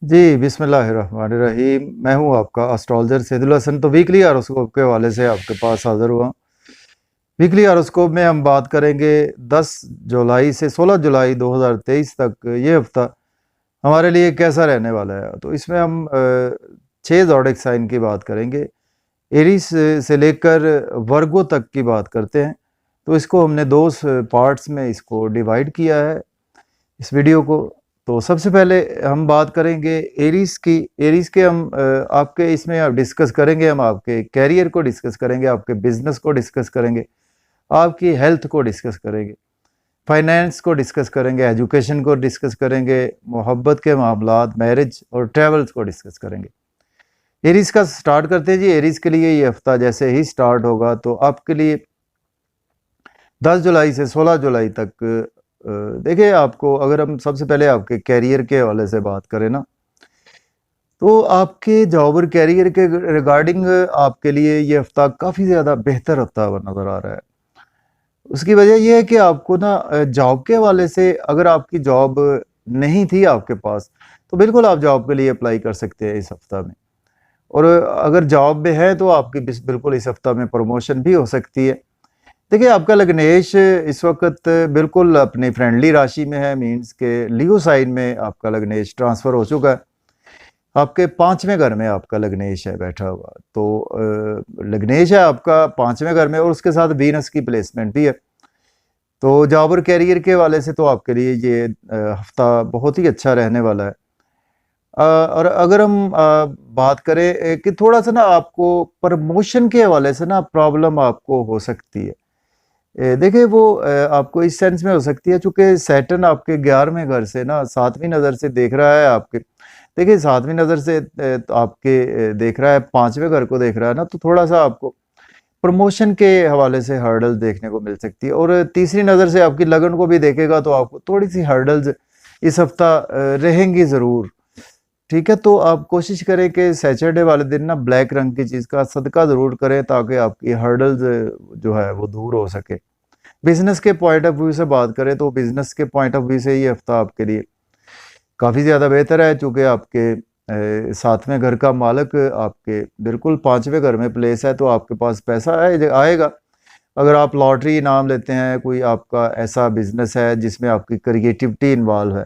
जी, बिस्मिल्लाहिर्रहमानिर्रहीम। मैं हूँ आपका एस्ट्रोलॉजर सैदुल हसन। तो वीकली हॉरोस्कोप के हवाले से आपके पास हाज़िर हुआ। वीकली हॉरोस्कोप में हम बात करेंगे 10 जुलाई से 16 जुलाई 2023 तक, ये हफ़्ता हमारे लिए कैसा रहने वाला है। तो इसमें हम 6 ज़ोडिएक साइन की बात करेंगे। एरीज से लेकर वर्गो तक की बात करते हैं। तो इसको हमने 2 पार्ट्स में इसको डिवाइड किया है, इस वीडियो को। तो सबसे पहले हम बात करेंगे एरीज की। एरीज के हम आपके इसमें आप डिस्कस करेंगे, हम आपके कैरियर को डिस्कस करेंगे, आपके बिजनेस को डिस्कस करेंगे, आपकी हेल्थ को डिस्कस करेंगे, फाइनेंस को डिस्कस करेंगे, एजुकेशन को डिस्कस करेंगे, मोहब्बत के मामलात, मैरिज और ट्रैवल्स को डिस्कस करेंगे। एरीज का स्टार्ट करते हैं जी। एरीज के लिए ये हफ्ता जैसे ही स्टार्ट होगा तो आपके लिए 10 जुलाई से 16 जुलाई तक देखिए, आपको अगर हम सबसे पहले आपके कैरियर के हवाले से बात करें ना, तो आपके जॉब और कैरियर के रिगार्डिंग आपके लिए ये हफ्ता काफ़ी ज़्यादा बेहतर हफ्ता हुआ नज़र आ रहा है। उसकी वजह ये है कि आपको ना जॉब के हवाले से, अगर आपकी जॉब नहीं थी आपके पास, तो बिल्कुल आप जॉब के लिए अप्लाई कर सकते हैं इस हफ्ता में। और अगर जॉब में है तो आपकी बिल्कुल इस हफ्ता में प्रमोशन भी हो सकती है। देखिए, आपका लग्नेश इस वक्त बिल्कुल अपनी फ्रेंडली राशि में है, मीन्स के लियो साइन में आपका लग्नेश ट्रांसफ़र हो चुका है। आपके 5वें घर में आपका लग्नेश है बैठा हुआ। तो लग्नेश है आपका 5वें घर में और उसके साथ वीनस की प्लेसमेंट भी है। तो जॉब और कैरियर के वाले से तो आपके लिए ये हफ्ता बहुत ही अच्छा रहने वाला है। और अगर हम बात करें कि थोड़ा सा ना आपको प्रमोशन के हवाले से ना प्रॉब्लम आपको हो सकती है। देखिए, वो आपको इस सेंस में हो सकती है, चूँकि सैटर्न आपके 11वें घर से ना 7वीं नज़र से देख रहा है आपके। देखिए, 7वीं नज़र से तो आपके देख रहा है, 5वें घर को देख रहा है ना, तो थोड़ा-सा आपको प्रमोशन के हवाले से हर्डल्स देखने को मिल सकती है। और तीसरी नज़र से आपकी लगन को भी देखेगा तो आपको थोड़ी-सी हर्डल्स इस हफ्ता रहेंगी ज़रूर। ठीक है, तो आप कोशिश करें कि सैटरडे वाले दिन ना ब्लैक रंग की चीज़ का सदका ज़रूर करें, ताकि आपकी हर्डल्स जो है वो दूर हो सके। बिजनेस के पॉइंट ऑफ व्यू से बात करें तो बिजनेस के पॉइंट ऑफ व्यू से ये हफ्ता आपके लिए काफ़ी ज़्यादा बेहतर है, चूँकि आपके 7वें घर का मालिक आपके बिल्कुल 5वें घर में प्लेस है, तो आपके पास पैसा आएगा। अगर आप लॉटरी इनाम लेते हैं, कोई आपका ऐसा बिजनेस है जिसमें आपकी क्रिएटिविटी इन्वॉल्व है,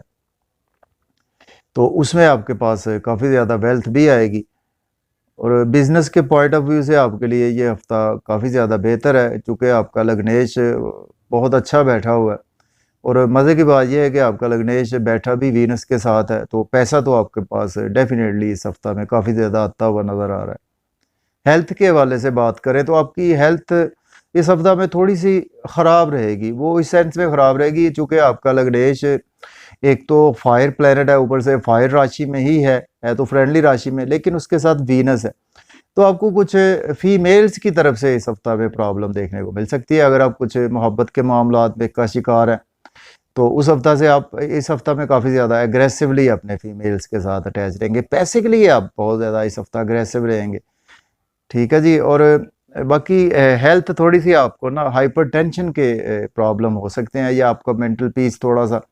तो उसमें आपके पास काफ़ी ज़्यादा वेल्थ भी आएगी। और बिज़नेस के पॉइंट ऑफ व्यू से आपके लिए ये हफ्ता काफ़ी ज़्यादा बेहतर है, चूँकि आपका लग्नेश बहुत अच्छा बैठा हुआ है। और मज़े की बात यह है कि आपका लग्नेश बैठा भी वीनस के साथ है, तो पैसा तो आपके पास डेफिनेटली इस हफ्ता में काफ़ी ज़्यादा आता हुआ नज़र आ रहा है। हेल्थ के हवाले से बात करें तो आपकी हेल्थ इस हफ्ता में थोड़ी-सी ख़राब रहेगी। वो इस सेंस में ख़राब रहेगी, चूँकि आपका लग्नेश एक तो फायर प्लैनेट है, ऊपर से फायर राशि में ही है तो फ्रेंडली राशि में, लेकिन उसके साथ वीनस है। तो आपको कुछ फीमेल्स की तरफ से इस हफ्ता में प्रॉब्लम देखने को मिल सकती है। अगर आप कुछ मोहब्बत के मामलात में का शिकार हैं, तो उस हफ्ता से आप इस हफ्ता में काफ़ी ज़्यादा एग्रेसिवली अपने फीमेल्स के साथ अटैच रहेंगे। पैसे के लिए आप बहुत ज़्यादा इस हफ्ता अग्रेसिव रहेंगे। ठीक है जी। और बाकी हेल्थ थोड़ी-सी आपको ना हाइपरटेंशन के प्रॉब्लम हो सकते हैं, या आपका मेंटल पीस थोड़ा-सा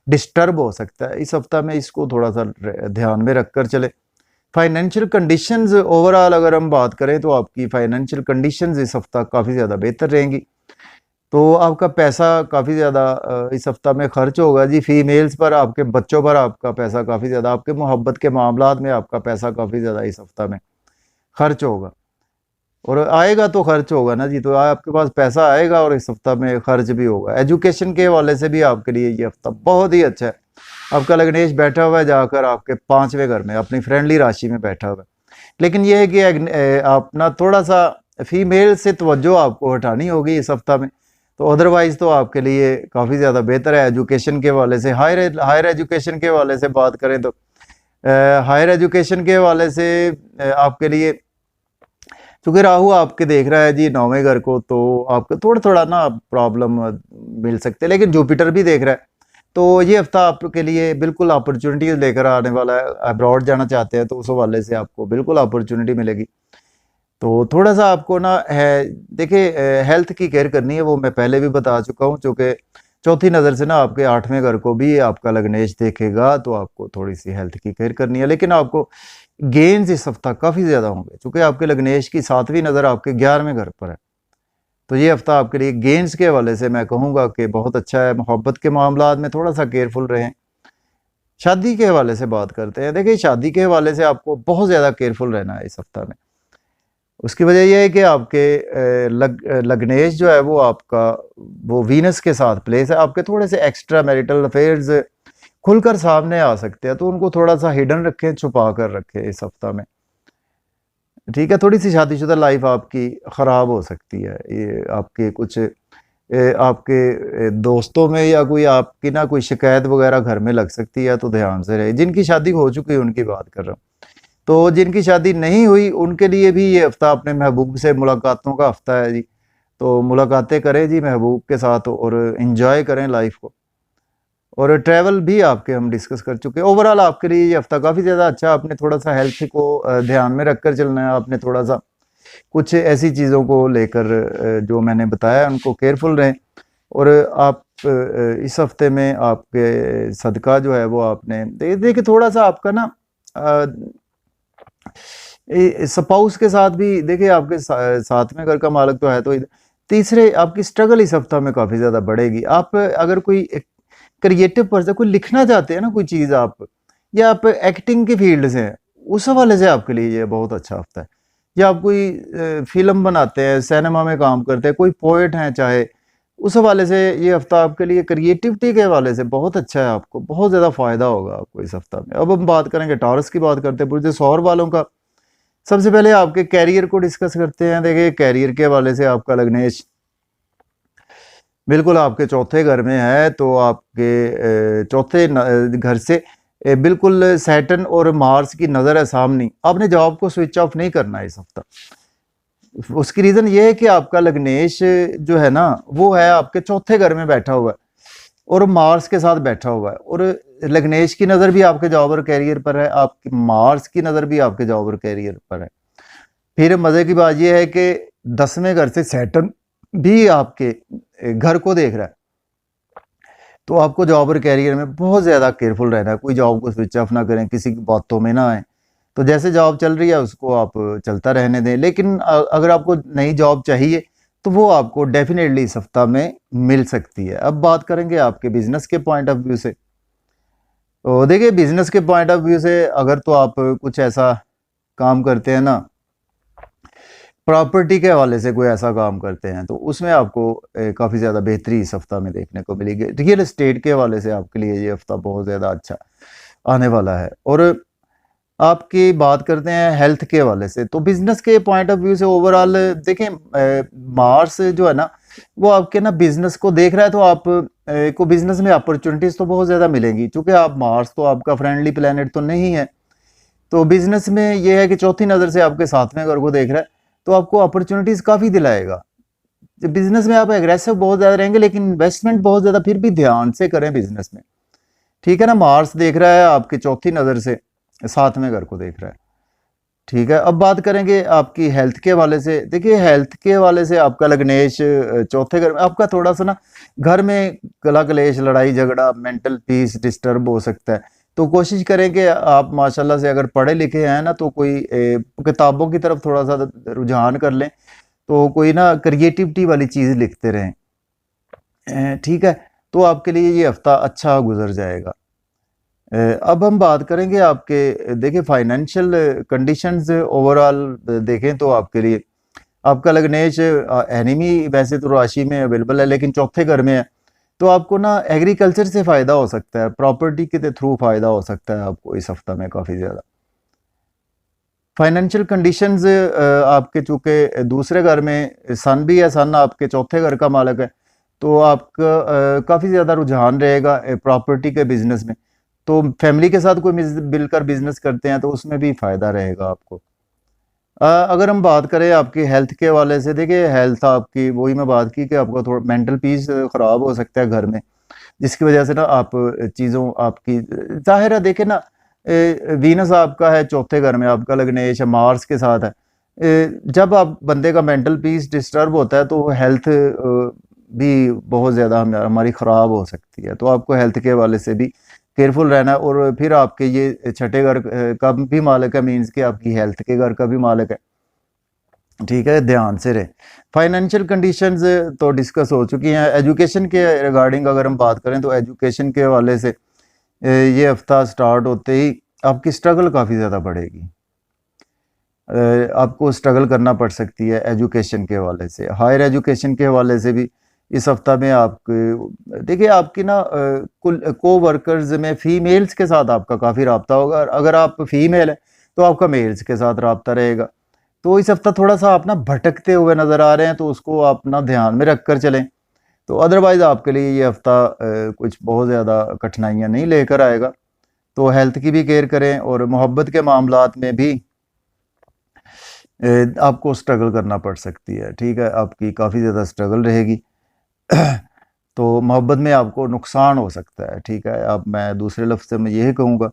डिस्टर्ब हो सकता है इस हफ्ता में। इसको थोड़ा-सा ध्यान में रखकर चले। फाइनेंशियल कंडीशंस ओवरऑल अगर हम बात करें तो आपकी फाइनेंशियल कंडीशंस इस हफ्ता काफ़ी ज़्यादा बेहतर रहेंगी। तो आपका पैसा काफ़ी ज़्यादा इस हफ्ता में खर्च होगा जी, फीमेल्स पर, आपके बच्चों पर आपका पैसा काफ़ी ज़्यादा, आपके मोहब्बत के मामलात में आपका पैसा काफ़ी ज़्यादा इस हफ्ता में खर्च होगा। और आएगा तो खर्च होगा ना जी, तो आपके पास पैसा आएगा और इस हफ्ता में खर्च भी होगा। एजुकेशन के हवाले से भी आपके लिए ये हफ्ता बहुत ही अच्छा है। आपका लग्नेश बैठा हुआ है जाकर आपके 5वें घर में, अपनी फ्रेंडली राशि में बैठा हुआ है। लेकिन यह है कि आप ना थोड़ा-सा फीमेल से तवज्जो आपको हटानी होगी इस हफ्ता में। तो अदरवाइज़ तो आपके लिए काफ़ी ज़्यादा बेहतर है। एजुकेशन के हवाले से, हायर एजुकेशन के हवाले से बात करें तो हायर एजुकेशन के हवाले से आपके लिए, चूँकि राहु आपके देख रहा है जी 9वें घर को, तो आपको थोड़ा-थोड़ा ना प्रॉब्लम मिल सकते हैं, लेकिन जुपिटर भी देख रहा है। तो ये हफ्ता आपके लिए बिल्कुल अपॉर्चुनिटीज़ लेकर आने वाला है। अब्रॉड जाना चाहते हैं तो उस हवाले से आपको बिल्कुल अपॉर्चुनिटी मिलेगी। तो थोड़ा-सा आपको ना है, देखिए हेल्थ की केयर करनी है, वो मैं पहले भी बता चुका हूँ, चूँकि चौथी नज़र से ना आपके 8वें घर को भी आपका लग्नेश देखेगा, तो आपको थोड़ी सी हेल्थ की केयर करनी है। लेकिन आपको गेन्स इस हफ्ता काफ़ी ज़्यादा होंगे, चूँकि आपके लग्नेश की 7वीं नज़र आपके 11वें घर पर है। तो ये हफ्ता आपके लिए गेन्स के हवाले से मैं कहूँगा कि बहुत अच्छा है। मोहब्बत के मामलात में थोड़ा सा केयरफुल रहें। शादी के हवाले से बात करते हैं। देखिए, शादी के हवाले से आपको बहुत ज़्यादा केयरफुल रहना है इस हफ्ता में। उसकी वजह यह है कि आपके लग्नेश जो है वो आपका वो वीनस के साथ प्लेस है। आपके थोड़े से एक्स्ट्रा मैरिटल अफेयर्स खुलकर सामने आ सकते हैं, तो उनको थोड़ा सा हिडन रखें, छुपा कर रखें इस हफ्ता में। ठीक है, थोड़ी सी शादीशुदा लाइफ आपकी ख़राब हो सकती है। ये आपके कुछ आपके दोस्तों में या कोई आपकी ना कोई शिकायत वगैरह घर में लग सकती है, तो ध्यान से रहे। जिनकी शादी हो चुकी है उनकी बात कर रहा हूँ। तो जिनकी शादी नहीं हुई उनके लिए भी ये हफ्ता अपने महबूब से मुलाकातों का हफ्ता है जी। तो मुलाकातें करें जी महबूब के साथ और एंजॉय करें लाइफ को। और ट्रैवल भी आपके हम डिस्कस कर चुके हैं। ओवरऑल आपके लिए ये हफ्ता काफ़ी ज़्यादा अच्छा। आपने थोड़ा सा हेल्थ को ध्यान में रखकर चलना है। आपने थोड़ा सा कुछ ऐसी चीज़ों को लेकर जो मैंने बताया उनको केयरफुल रहें। और आप इस हफ्ते में आपके सदका जो है वो आपने देखिए थोड़ा सा आपका ना स्पाउस के साथ भी देखिए आपके साथ में घर का मालिक तो है, तो तीसरे आपकी स्ट्रगल इस हफ्ता में काफ़ी ज़्यादा बढ़ेगी। आप अगर कोई क्रिएटिव पर्सन कोई लिखना चाहते हैं ना कोई चीज़ आप, या आप एक्टिंग की फील्ड से हैं, उस हवाले से आपके लिए ये बहुत अच्छा हफ्ता है। या आप कोई फिल्म बनाते हैं, सिनेमा में काम करते हैं, कोई पोएट हैं चाहे, उस हवाले से ये हफ्ता आपके लिए क्रिएटिविटी के हवाले से बहुत अच्छा है। आपको बहुत ज़्यादा फ़ायदा होगा आपको इस हफ्ता में। अब हम बात करेंगे टॉरस की, बात करते हैं बुर्ज सौर वालों का। सबसे पहले आपके कैरियर को डिस्कस करते हैं। देखिए, कैरियर के हवाले से आपका लग्नेश बिल्कुल आपके चौथे घर में है, तो आपके चौथे घर से बिल्कुल सैटर्न और मार्स की नज़र है सामने। आपने जॉब को स्विच ऑफ नहीं करना है इस हफ्ता। उसकी रीज़न ये है कि आपका लग्नेश जो है ना वो है आपके चौथे घर में बैठा हुआ है और मार्स के साथ बैठा हुआ है। और लग्नेश की नज़र भी आपके जॉब और कैरियर पर है, आपकी मार्स की नज़र भी आपके जॉब और कैरियर पर है। फिर मज़े की बात यह है कि 10वें घर से सैटर्न भी आपके घर को देख रहा है, तो आपको जॉब और कैरियर में बहुत ज़्यादा केयरफुल रहना है। कोई जॉब को स्विच ऑफ ना करें, किसी की बातों में ना आए। तो जैसे जॉब चल रही है उसको आप चलता रहने दें। लेकिन अगर आपको नई जॉब चाहिए तो वो आपको डेफिनेटली इस हफ्ता में मिल सकती है। अब बात करेंगे आपके बिजनेस के पॉइंट ऑफ व्यू से। तो देखिए, बिजनेस के पॉइंट ऑफ व्यू से अगर तो आप कुछ ऐसा काम करते हैं ना, प्रॉपर्टी के हवाले से कोई ऐसा काम करते हैं, तो उसमें आपको काफ़ी ज़्यादा बेहतरी इस हफ्ता में देखने को मिलेगी। रियल एस्टेट के हवाले से आपके लिए ये हफ्ता बहुत ज़्यादा अच्छा आने वाला है। और आपकी बात करते हैं हेल्थ के हवाले से, तो बिजनेस के पॉइंट ऑफ व्यू से ओवरऑल देखें, मार्स जो है ना वो आपके ना बिजनेस को देख रहा है, तो आप को बिजनेस में अपॉर्चुनिटीज़ तो बहुत ज़्यादा मिलेंगी। क्योंकि आप मार्स तो आपका फ्रेंडली प्लेनेट तो नहीं है, तो बिजनेस में ये है कि चौथी नज़र से आपके 7वें घर को देख रहा है, तो आपको अपॉर्चुनिटीज़ काफ़ी दिलाएगा। बिजनेस में आप एग्रेसिव बहुत ज़्यादा रहेंगे, लेकिन इन्वेस्टमेंट बहुत ज़्यादा फिर भी ध्यान से करें बिजनेस में। ठीक है ना, मार्स देख रहा है आपकी चौथी नज़र से 7वें घर को देख रहा है। ठीक है, अब बात करेंगे आपकी हेल्थ के हवाले से। देखिए, हेल्थ के हवाले से आपका लग्नेश चौथे घर में, आपका थोड़ा सा ना घर में कला कलेश, लड़ाई झगड़ा, मेंटल पीस डिस्टर्ब हो सकता है। तो कोशिश करें कि आप माशाल्लाह से अगर पढ़े लिखे हैं ना, तो कोई किताबों की तरफ थोड़ा सा रुझान कर लें, तो कोई ना क्रिएटिविटी वाली चीज़ लिखते रहें। ठीक है, तो आपके लिए ये हफ्ता अच्छा गुजर जाएगा। अब हम बात करेंगे आपके, देखिए फाइनेंशियल कंडीशंस ओवरऑल देखें तो आपके लिए आपका लग्नेश एनिमी वैसे तो राशि में अवेलेबल है, लेकिन चौथे घर में है, तो आपको ना एग्रीकल्चर से फ़ायदा हो सकता है, प्रॉपर्टी के थ्रू फ़ायदा हो सकता है आपको इस हफ्ता में काफ़ी ज़्यादा। फाइनेंशियल कंडीशंस आपके चूँकि दूसरे घर में सन भी है, सन आपके चौथे घर का मालिक है, तो आपका काफ़ी ज़्यादा रुझान रहेगा प्रॉपर्टी के बिजनेस में। तो फैमिली के साथ कोई मिलकर बिजनेस करते हैं तो उसमें भी फ़ायदा रहेगा आपको। अगर हम बात करें आपकी हेल्थ के हवाले से, देखिए हेल्थ आपकी वही मैं बात की कि आपका थोड़ा मेंटल पीस ख़राब हो सकता है घर में, जिसकी वजह से ना आप चीज़ों आपकी ज़ाहिर है। देखें ना, वीनस आपका है चौथे घर में, आपका लग्नेश मार्स के साथ है। जब आप बंदे का मेंटल पीस डिस्टर्ब होता है तो हेल्थ भी बहुत ज़्यादा हमारी ख़राब हो सकती है। तो आपको हेल्थ के हवाले से भी केयरफुल रहना है। और फिर आपके ये छठे घर का भी मालिक है, मीन्स कि आपकी हेल्थ के घर का भी मालिक है, ठीक है, ध्यान से रहे। फाइनेंशियल कंडीशंस तो डिस्कस हो चुकी हैं। एजुकेशन के रिगार्डिंग अगर हम बात करें तो एजुकेशन के हवाले से ये हफ्ता स्टार्ट होते ही आपकी स्ट्रगल काफ़ी ज़्यादा बढ़ेगी। आपको स्ट्रगल करना पड़ सकती है एजुकेशन के हवाले से। हायर एजुकेशन के हवाले से भी इस हफ्ता में आपके देखिए आपकी ना कुल को वर्कर्स में फ़ीमेल्स के साथ आपका काफ़ी रब्ता होगा। अगर आप फीमेल हैं तो आपका मेल्स के साथ रब्ता रहेगा। तो इस हफ्ता थोड़ा सा आप ना भटकते हुए नज़र आ रहे हैं, तो उसको आप ना ध्यान में रख कर चलें। तो अदरवाइज़ आपके लिए ये हफ्ता कुछ बहुत ज़्यादा कठिनाइयाँ नहीं लेकर आएगा। तो हेल्थ की भी केयर करें और मोहब्बत के मामलात में भी आपको स्ट्रगल करना पड़ सकती है, ठीक है, आपकी काफ़ी ज़्यादा स्ट्रगल रहेगी। तो मोहब्बत में आपको नुकसान हो सकता है, ठीक है। अब मैं दूसरे लफ्ज़ से मैं यही कहूँगा।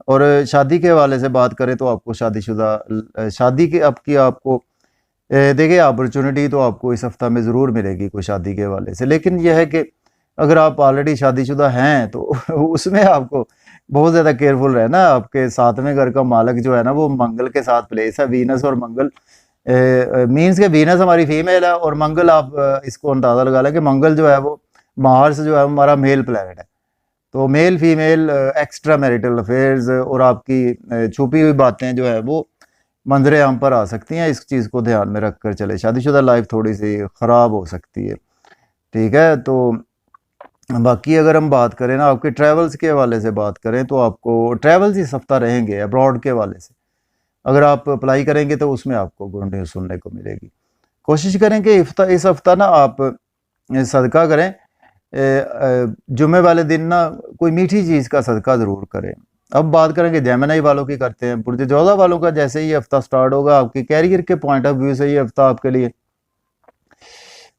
और शादी के हवाले से बात करें तो आपको शादीशुदा शादी के आपकी आपको देखिए अपॉर्चुनिटी तो आपको इस हफ्ता में ज़रूर मिलेगी कोई शादी के हवाले से। लेकिन यह है कि अगर आप ऑलरेडी शादीशुदा हैं तो उसमें आपको बहुत ज़्यादा केयरफुल रहना है। आपके सातवें घर का मालिक जो है ना वो मंगल के साथ प्लेस है, वीनस और मंगल। मीन्स के वीनस हमारी फीमेल है और मंगल आप इसको अंदाज़ा लगा लें कि मंगल जो है वो मार्स जो है हमारा मेल प्लैनेट है। तो male female extra marital affairs और आपकी छुपी हुई बातें जो है वो मंजरे आम पर आ सकती हैं। इस चीज़ को ध्यान में रख कर चले। शादीशुदा लाइफ थोड़ी सी ख़राब हो सकती है, ठीक है। तो बाकी अगर हम बात करें ना आपके ट्रैवल्स के हवाले से बात करें तो आपको ट्रैवल्स इस हफ्ता रहेंगे अब्रॉड के हवाले से। अगर आप अप्लाई करेंगे तो उसमें आपको गुड न्यूज़ सुनने को मिलेगी। कोशिश करें कि इस हफ्ता ना आप सदका करें। जुम्मे वाले दिन ना कोई मीठी चीज़ का सदका ज़रूर करें। अब बात करेंगे जेमिनी वालों की करते हैं। बुर्ज जोधा वालों का जैसे ही हफ्ता स्टार्ट होगा आपके कैरियर के पॉइंट ऑफ व्यू से ये हफ्ता आपके लिए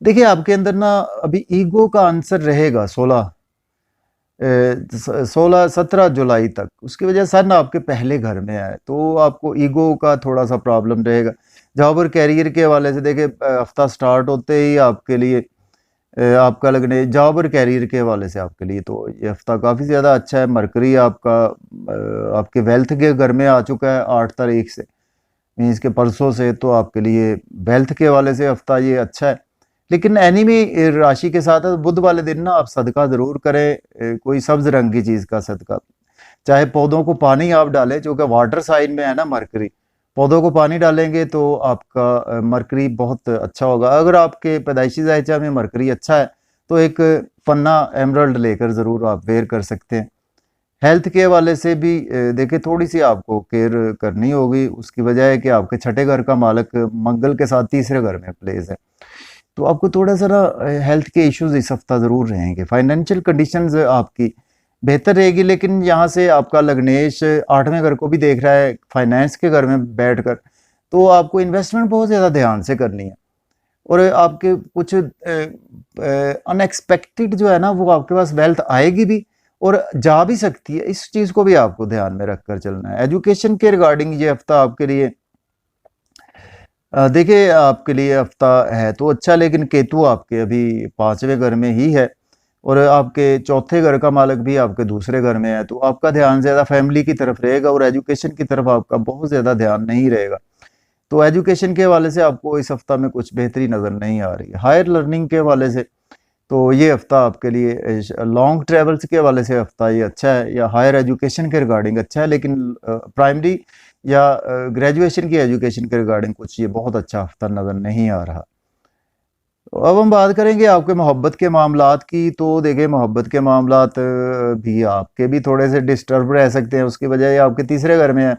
देखिए आपके अंदर ना अभी ईगो का आंसर रहेगा 16-17 जुलाई तक। उसकी वजह सन आपके पहले घर में है तो आपको ईगो का थोड़ा सा प्रॉब्लम रहेगा। जहाँ पर कैरियर के हवाले से देखिए हफ्ता स्टार्ट होते ही आपके लिए आपका लगने जॉब और कैरियर के हवाले से आपके लिए तो ये हफ्ता काफ़ी ज़्यादा अच्छा है। मरकरी आपका आपके वेल्थ के घर में आ चुका है 8 तारीख से, मीन्स के परसों से। तो आपके लिए वेल्थ के हवाले से हफ्ता ये अच्छा है। लेकिन एनिमी राशि के साथ बुध वाले दिन ना आप सदका ज़रूर करें, कोई सब्ज़ रंग की चीज़ का सदका। चाहे पौधों को पानी आप डालें, जो कि वाटर साइन में है ना मरकरी, पौधों को पानी डालेंगे तो आपका मरकरी बहुत अच्छा होगा। अगर आपके पैदाइशी जायचा में मरकरी अच्छा है तो एक पन्ना एमरल्ड लेकर ज़रूर आप वेयर कर सकते हैं। हेल्थ के हवाले से भी देखिए थोड़ी सी आपको केयर करनी होगी। उसकी वजह है कि आपके छठे घर का मालिक मंगल के साथ तीसरे घर में प्लेस है। तो आपको थोड़ा सा ना हेल्थ के इश्यूज इस हफ्ता ज़रूर रहेंगे। फाइनेंशियल कंडीशंस आपकी बेहतर रहेगी, लेकिन यहाँ से आपका लग्नेश 8वें घर को भी देख रहा है फाइनेंस के घर में बैठकर। तो आपको इन्वेस्टमेंट बहुत ज़्यादा ध्यान से करनी है और आपके कुछ अनएक्सपेक्टेड जो है ना वो आपके पास वेल्थ आएगी भी और जा भी सकती है। इस चीज़ को भी आपको ध्यान में रख कर चलना है। एजुकेशन के रिगार्डिंग ये हफ्ता आपके लिए देखिए आपके लिए हफ्ता है तो अच्छा, लेकिन केतु आपके अभी 5वें घर में ही है और आपके चौथे घर का मालिक भी आपके दूसरे घर में है। तो आपका ध्यान ज़्यादा फैमिली की तरफ रहेगा और एजुकेशन की तरफ आपका बहुत ज़्यादा ध्यान नहीं रहेगा। तो एजुकेशन के हवाले से आपको इस हफ्ता में कुछ बेहतरी नज़र नहीं आ रही है। हायर लर्निंग के हवाले से तो ये हफ्ता आपके लिए लॉन्ग ट्रेवल्स के हवाले से हफ्ता ये अच्छा है, या हायर एजुकेशन के रिगार्डिंग अच्छा है। लेकिन प्राइमरी या ग्रेजुएशन की एजुकेशन के रिगार्डिंग कुछ ये बहुत अच्छा हफ्ता नज़र नहीं आ रहा। तो अब हम बात करेंगे आपके मोहब्बत के मामलात की। तो देखिए मोहब्बत के मामलात भी आपके भी थोड़े से डिस्टर्ब रह सकते हैं। उसकी वजह ये आपके तीसरे घर में है,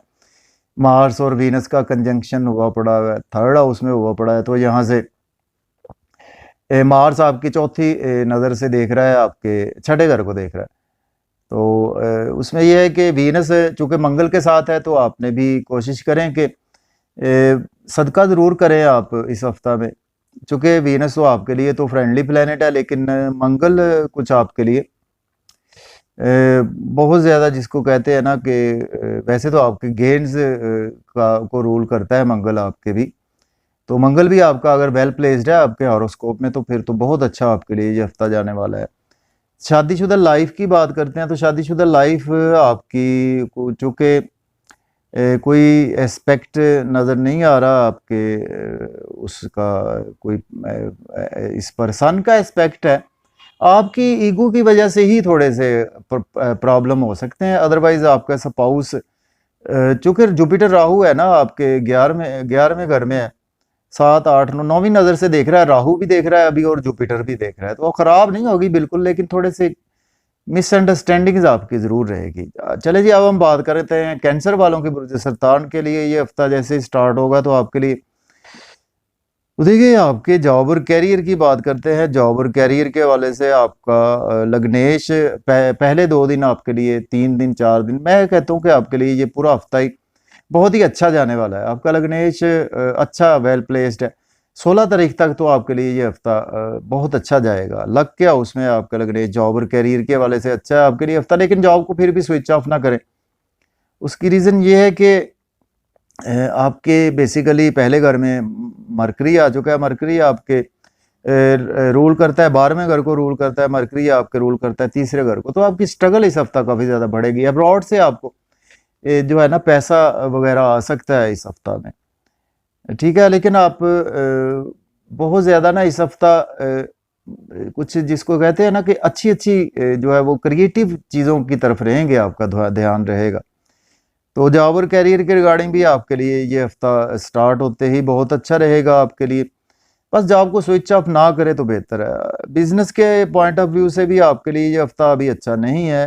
मार्स और वीनस का कंजंक्शन हुआ पड़ा है, थर्ड हाउस में हुआ पड़ा है। तो यहाँ से मार्स आपकी चौथी नज़र से देख रहा है, आपके छठे घर को देख रहा है। तो उसमें यह है कि वीनस चूँकि मंगल के साथ है तो आपने भी कोशिश करें कि सदका ज़रूर करें आप इस हफ्ता में। चूँकि वीनस तो आपके लिए तो फ्रेंडली प्लेनेट है, लेकिन मंगल कुछ आपके लिए बहुत ज़्यादा जिसको कहते हैं ना कि वैसे तो आपके गेन्स का को रूल करता है मंगल आपके भी। तो मंगल भी आपका अगर वेल प्लेस्ड है आपके हॉरोस्कोप में तो फिर तो बहुत अच्छा आपके लिए ये हफ्ता जाने वाला है। शादीशुदा लाइफ की बात करते हैं तो शादीशुदा लाइफ आपकी चूँकि कोई एस्पेक्ट नज़र नहीं आ रहा आपके उसका कोई इस पर सन का एस्पेक्ट है, आपकी ईगो की वजह से ही थोड़े से प्रॉब्लम हो सकते हैं। अदरवाइज आपका स्पाउस चूँकि जुपिटर राहु है ना आपके 11वें घर में है, 7 8 9 9वीं नज़र से देख रहा है, राहु भी देख रहा है अभी और जुपिटर भी देख रहा है, तो वो ख़राब नहीं होगी बिल्कुल, लेकिन थोड़े से मिसअंडरस्टैंडिंग्स आपकी ज़रूर रहेगी। चले जी अब हम बात करते हैं कैंसर वालों के बुर्ज सरतान के लिए ये हफ्ता जैसे ही स्टार्ट होगा तो आपके लिए तो देखिए आपके जॉब और कैरियर की बात करते हैं। जॉब और कैरियर के हवाले से आपका लग्नेश पहले 2 दिन आपके लिए, 3 दिन 4 दिन, मैं कहता हूँ कि आपके लिए ये पूरा हफ्ता ही बहुत ही अच्छा जाने वाला है। आपका लग्नेश अच्छा वेल प्लेस्ड है। 16 तारीख तक तो आपके लिए ये हफ्ता बहुत अच्छा जाएगा। लक क्या उसमें आपका लग्नेश जॉब और कैरियर के हवाले से अच्छा है आपके लिए हफ्ता, लेकिन जॉब को फिर भी स्विच ऑफ ना करें। उसकी रीज़न ये है कि आपके बेसिकली पहले घर में मरकरी आ चुका है। मरकरी आपके रूल करता है 12वें घर को, रूल करता है मरकरी, आपके रूल करता है तीसरे घर को। तो आपकी स्ट्रगल इस हफ्ता काफ़ी ज़्यादा बढ़ेगी। अब्रॉड से आपको जो है ना पैसा वगैरह आ सकता है इस हफ्ता में, ठीक है, लेकिन आप बहुत ज़्यादा ना इस हफ्ता कुछ जिसको कहते हैं ना कि अच्छी अच्छी जो है वो क्रिएटिव चीज़ों की तरफ रहेंगे, आपका ध्यान रहेगा। तो जॉब और कैरियर के रिगार्डिंग भी आपके लिए ये हफ्ता स्टार्ट होते ही बहुत अच्छा रहेगा आपके लिए। बस जॉब को स्विच ऑफ ना करें तो बेहतर है। बिजनेस के पॉइंट ऑफ व्यू से भी आपके लिए ये हफ्ता अभी अच्छा नहीं है।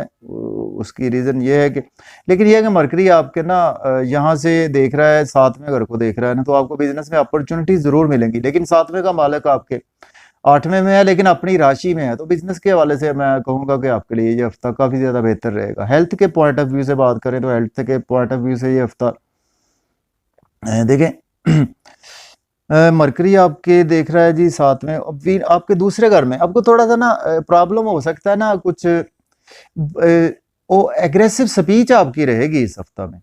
उसकी रीज़न ये है कि लेकिन ये है कि मरकरी आपके ना यहाँ से देख रहा है, 7वें घर को देख रहा है ना, तो आपको बिजनेस में अपॉर्चुनिटी ज़रूर मिलेंगी। लेकिन 7वें का मालिक आपके 8वें में है, लेकिन अपनी राशि में है, तो बिजनेस के हवाले से मैं कहूँगा कि आपके लिए ये हफ्ता काफ़ी ज़्यादा बेहतर रहेगा। हेल्थ के पॉइंट ऑफ व्यू से बात करें तो हेल्थ के पॉइंट ऑफ व्यू से ये हफ्ता देखें मरकरी आपके देख रहा है जी 7वें, अब फिर आपके दूसरे घर में आपको थोड़ा सा ना प्रॉब्लम हो सकता है ना, कुछ वो एग्रेसिव स्पीच आपकी रहेगी इस हफ्ता में।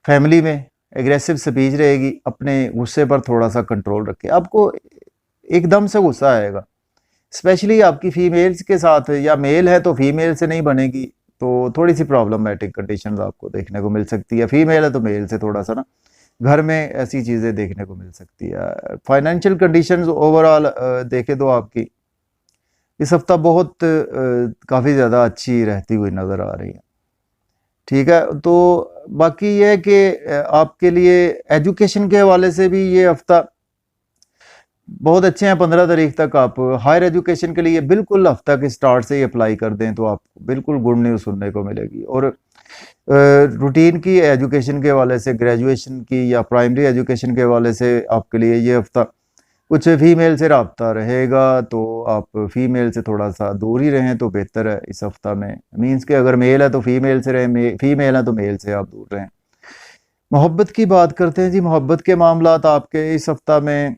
फैमिली में एग्रेसिव स्पीच रहेगी, अपने गुस्से पर थोड़ा सा कंट्रोल रखें। आपको एकदम से गुस्सा आएगा, स्पेशली आपकी फीमेल्स के साथ, या मेल है तो फीमेल से नहीं बनेगी, तो थोड़ी सी प्रॉब्लमेटिक कंडीशंस आपको देखने को मिल सकती है। फीमेल है तो मेल से थोड़ा सा ना घर में ऐसी चीज़ें देखने को मिल सकती है। फाइनेंशियल कंडीशंस ओवरऑल देखें तो आपकी इस हफ्ता बहुत काफ़ी ज़्यादा अच्छी रहती हुई नज़र आ रही है, ठीक है। तो बाकी ये है कि आपके लिए एजुकेशन के हवाले से भी ये हफ्ता बहुत अच्छे हैं। 15 तारीख तक आप हायर एजुकेशन के लिए बिल्कुल हफ्ता के स्टार्ट से ही अप्लाई कर दें तो आपको बिल्कुल गुड न्यूज़ सुनने को मिलेगी। और रूटीन की एजुकेशन के हवाले से, ग्रेजुएशन की या प्राइमरी एजुकेशन के हवाले से आपके लिए ये हफ्ता कुछ फीमेल से रब्ता रहेगा, तो आप फीमेल से थोड़ा सा दूर ही रहें तो बेहतर है इस हफ्ता में। मीन्स कि अगर मेल है तो फीमेल से रहें, फीमेल है तो मेल से आप दूर रहें। मोहब्बत की बात करते हैं जी। मोहब्बत के मामलात आपके इस हफ्ता में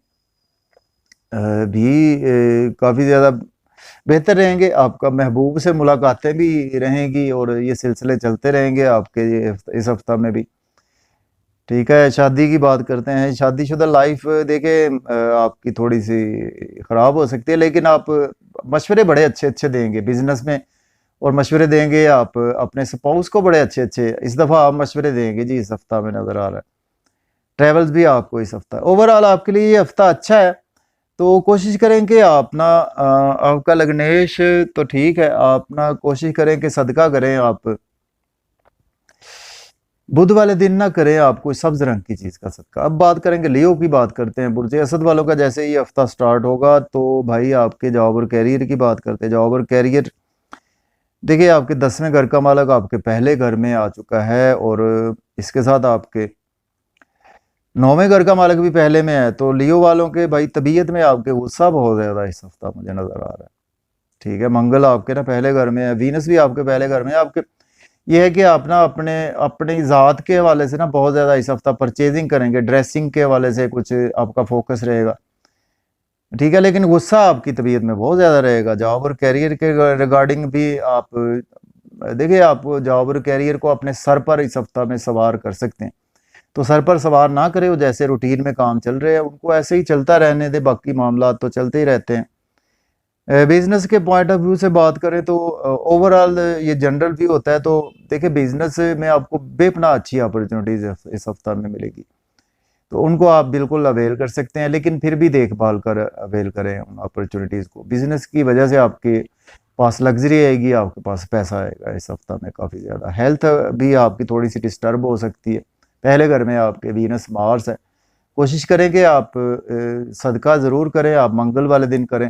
भी काफ़ी ज़्यादा बेहतर रहेंगे। आपका महबूब से मुलाकातें भी रहेंगी और ये सिलसिले चलते रहेंगे आपके इस हफ्ता में भी, ठीक है। शादी की बात करते हैं। शादीशुदा लाइफ देखें आपकी थोड़ी सी ख़राब हो सकती है, लेकिन आप मशवरे बड़े अच्छे अच्छे देंगे बिजनेस में, और मशवरे देंगे आप अपने स्पाउस को बड़े अच्छे अच्छे इस दफ़ा आप मशवरे देंगे जी इस हफ्ता में नज़र आ रहा है। ट्रैवल्स भी आपको इस हफ्ता, ओवरऑल आपके लिए ये हफ्ता अच्छा है। तो कोशिश करें कि आप ना आपका लग्नेश तो ठीक है, आप ना कोशिश करें कि सदका करें, आप बुध वाले दिन ना करें आप कोई सब्ज रंग की चीज़ का सदका। अब बात करेंगे लियो की बात करते हैं। बुर्ज असद वालों का जैसे ही हफ्ता स्टार्ट होगा तो भाई आपके जॉब और कैरियर की बात करते हैं। जॉब और कैरियर देखिए आपके 10वें घर का मालिक आपके पहले घर में आ चुका है, और इसके साथ आपके 9वें घर का मालिक भी पहले में है। तो लियो वालों के भाई तबीयत में आपके गुस्सा बहुत ज़्यादा इस हफ्ता मुझे नज़र आ रहा है, ठीक है। मंगल आपके ना पहले घर में है, वीनस भी आपके पहले घर में है। आपके ये है कि आप ना अपनी ज़ात के हवाले से ना बहुत ज़्यादा इस हफ्ता परचेजिंग करेंगे, ड्रेसिंग के हवाले से कुछ आपका फोकस रहेगा, ठीक है। लेकिन गुस्सा आपकी तबीयत में बहुत ज़्यादा रहेगा। जॉब और कैरियर के रिगार्डिंग भी आप देखिए, आप जॉब और कैरियर को अपने सर पर इस हफ्ता में सवार कर सकते हैं। तो सर पर सवार ना करे, वो जैसे रूटीन में काम चल रहे हैं उनको ऐसे ही चलता रहने दे, बाकी मामला तो चलते ही रहते हैं। बिजनेस के पॉइंट ऑफ व्यू से बात करें तो ओवरऑल ये जनरल व्यू होता है। तो देखिए बिजनेस में आपको बेपनाह अच्छी अपॉर्चुनिटीज इस हफ्ता में मिलेगी, तो उनको आप बिल्कुल अवेल कर सकते हैं, लेकिन फिर भी देखभाल कर अवेल करें उन अपॉर्चुनिटीज़ को। बिजनेस की वजह से आपके पास लग्जरी आएगी, आपके पास पैसा आएगा इस हफ्ता में काफ़ी ज़्यादा। हेल्थ भी आपकी थोड़ी सी डिस्टर्ब हो सकती है, पहले घर में आपके वीनस मार्स है। कोशिश करें कि आप सदका ज़रूर करें, आप मंगल वाले दिन करें,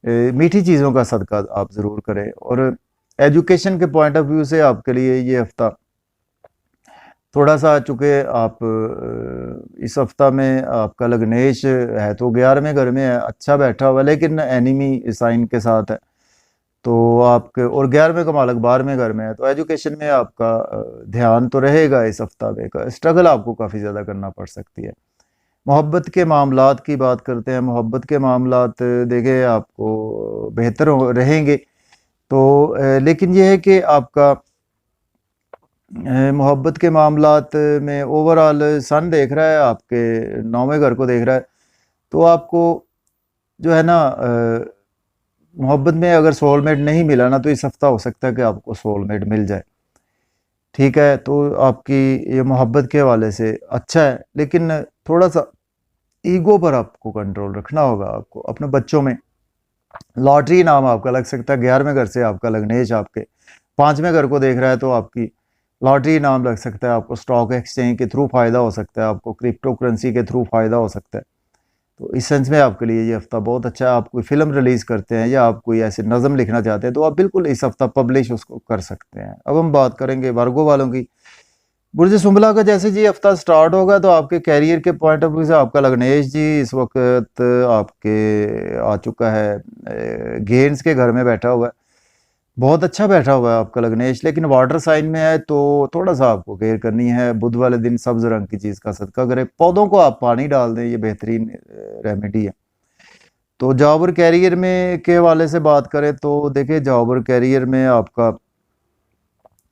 मीठी चीज़ों का सदका आप ज़रूर करें। और एजुकेशन के पॉइंट ऑफ व्यू से आपके लिए ये हफ्ता थोड़ा सा, चूँकि आप इस हफ्ता में आपका लग्नेश है तो 11वें घर में है, अच्छा बैठा हुआ है, लेकिन एनिमी साइन के साथ है। तो आपके और 11वें का मालक 12वें घर में है, तो एजुकेशन में आपका ध्यान तो रहेगा इस हफ्ता में। स्ट्रगल आपको काफ़ी ज़्यादा करना पड़ सकती है। मोहब्बत के मामलात की बात करते हैं। मोहब्बत के मामलात देखें आपको बेहतर रहेंगे, तो लेकिन ये है कि आपका मोहब्बत के मामलात में ओवरऑल सन देख रहा है, आपके 9वें घर को देख रहा है। तो आपको जो है ना मोहब्बत में अगर सोलमेट नहीं मिला ना, तो इस हफ्ता हो सकता है कि आपको सोलमेट मिल जाए। ठीक है, तो आपकी ये मोहब्बत के हवाले से अच्छा है, लेकिन थोड़ा सा ईगो पर आपको कंट्रोल रखना होगा। आपको अपने बच्चों में लॉटरी नाम आपका लग सकता है। 11वें घर से आपका लग्नेश आपके 5वें घर को देख रहा है, तो आपकी लॉटरी नाम लग सकता है। आपको स्टॉक एक्सचेंज के थ्रू फ़ायदा हो सकता है, आपको क्रिप्टो करेंसी के थ्रू फ़ायदा हो सकता है। तो इस सेंस में आपके लिए ये हफ्ता बहुत अच्छा है। आप कोई फ़िल्म रिलीज़ करते हैं या आप कोई ऐसे नज़म लिखना चाहते हैं, तो आप बिल्कुल इस हफ्ता पब्लिश उसको कर सकते हैं। अब हम बात करेंगे वर्गो वालों की। बुर्ज सुंबला का जैसे जी हफ्ता स्टार्ट होगा, तो आपके कैरियर के पॉइंट ऑफ व्यू से आपका लग्नेश जी इस वक्त आपके आ चुका है, गेंस के घर में बैठा हुआ है, बहुत अच्छा बैठा हुआ है आपका लग्नेश, लेकिन वाटर साइन में है, तो थोड़ा सा आपको केयर करनी है। बुध वाले दिन सब्ज रंग की चीज़ का सदका करें, पौधों को आप पानी डाल दें, ये बेहतरीन रेमेडी है। तो जॉब और कैरियर में के हवाले से बात करें तो देखिए जॉब और कैरियर में आपका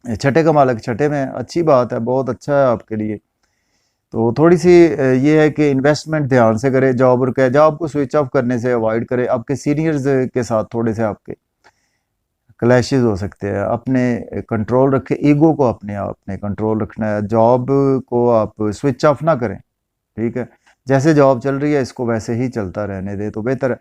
छठे का मालक छठे में, अच्छी बात है, बहुत अच्छा है आपके लिए। तो थोड़ी सी ये है कि इन्वेस्टमेंट ध्यान से करें। जॉब और क्या, जॉब को स्विच ऑफ करने से अवॉइड करें। आपके सीनियर्स के साथ थोड़े से आपके क्लैशेस हो सकते हैं, अपने कंट्रोल रखें। ईगो को अपने कंट्रोल रखना है। जॉब को आप स्विच ऑफ ना करें, ठीक है। जैसे जॉब चल रही है इसको वैसे ही चलता रहने दे तो बेहतर है।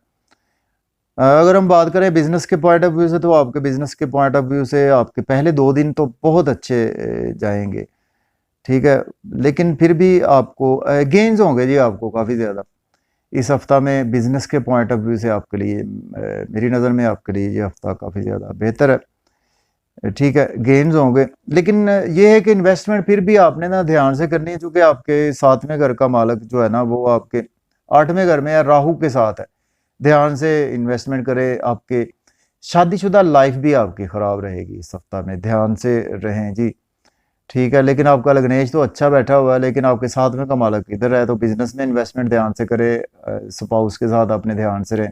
अगर हम बात करें बिजनेस के पॉइंट ऑफ व्यू से, तो आपके बिजनेस के पॉइंट ऑफ व्यू से आपके पहले 2 दिन तो बहुत अच्छे जाएंगे, ठीक है, लेकिन फिर भी आपको गेन्स होंगे जी आपको काफ़ी ज़्यादा इस हफ्ता में। बिजनेस के पॉइंट ऑफ व्यू से आपके लिए मेरी नज़र में आपके लिए ये हफ्ता काफ़ी ज़्यादा बेहतर है, ठीक है, गेन्स होंगे। लेकिन ये है कि इन्वेस्टमेंट फिर भी आपने ना ध्यान से करनी है, क्योंकि आपके 7वें घर का मालक जो है ना, वो आपके 8वें घर में है, राहु के साथ है। ध्यान से इन्वेस्टमेंट करें। आपके शादीशुदा लाइफ भी आपकी ख़राब रहेगी इस हफ्ता में, ध्यान से रहें जी, ठीक है। लेकिन आपका लग्नेश तो अच्छा बैठा हुआ है, लेकिन आपके 7वें का मालक इधर है, तो बिजनेस में इन्वेस्टमेंट ध्यान से करें। स्पाउस के साथ अपने ध्यान से रहें,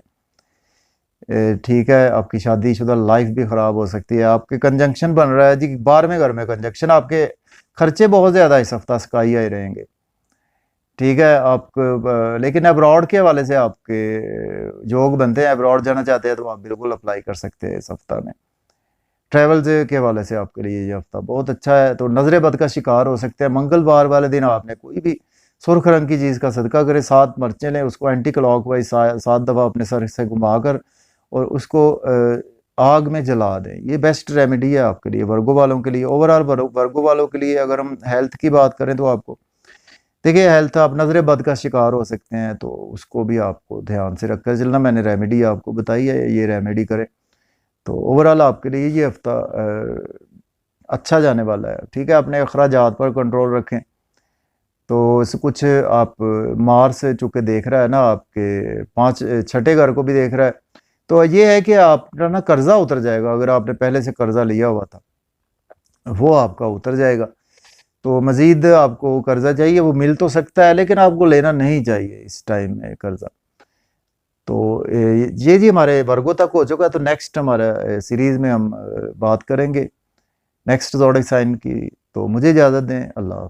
ठीक है। आपकी शादीशुदा लाइफ भी ख़राब हो सकती है। आपके कंजंक्शन बन रहा है जी 12वें घर में कंजंक्शन, आपके खर्चे बहुत ज़्यादा इस हफ्ता स्काई हाई रहेंगे, ठीक है। आप लेकिन अब्रॉड के हवाले से आपके योग बनते हैं, अब्रॉड जाना चाहते हैं तो आप बिल्कुल अप्लाई कर सकते हैं इस हफ्ता में। ट्रैवल के हवाले से आपके लिए ये हफ्ता बहुत अच्छा है। तो नज़र बद का शिकार हो सकते हैं। मंगलवार वाले दिन आपने कोई भी सुर्ख रंग की चीज़ का सदका करें, 7 मिर्चें लें, उसको एंटी क्लॉक वाइज 7 दफ़ा अपने सर से घुमाकर और उसको आग में जला दें। ये बेस्ट रेमेडी है आपके लिए, वर्गो वालों के लिए। ओवरऑल वर्गो वालों के लिए अगर हम हेल्थ की बात करें तो आपको देखिए हेल्थ, आप नज़र बद का शिकार हो सकते हैं, तो उसको भी आपको ध्यान से रखकर चलना। मैंने रेमेडी आपको बताई है, ये रेमेडी करें तो ओवरऑल आपके लिए ये हफ्ता अच्छा जाने वाला है, ठीक है। अपने अखराजात पर कंट्रोल रखें। तो इस कुछ आप मार्स चूँकि देख रहा है ना, आपके 5 छठे घर को भी देख रहा है, तो ये है कि आपका ना कर्जा उतर जाएगा। अगर आपने पहले से कर्जा लिया हुआ था वो आपका उतर जाएगा। तो मज़ीद आपको कर्जा चाहिए, वो मिल तो सकता है, लेकिन आपको लेना नहीं चाहिए इस टाइम में कर्जा। तो ये जी हमारे वर्गो तक हो चुका है। तो नेक्स्ट हमारा सीरीज़ में हम बात करेंगे नेक्स्ट ज़ोडिक साइन की। तो मुझे इजाज़त दें, अल्लाह हाफ़िज़।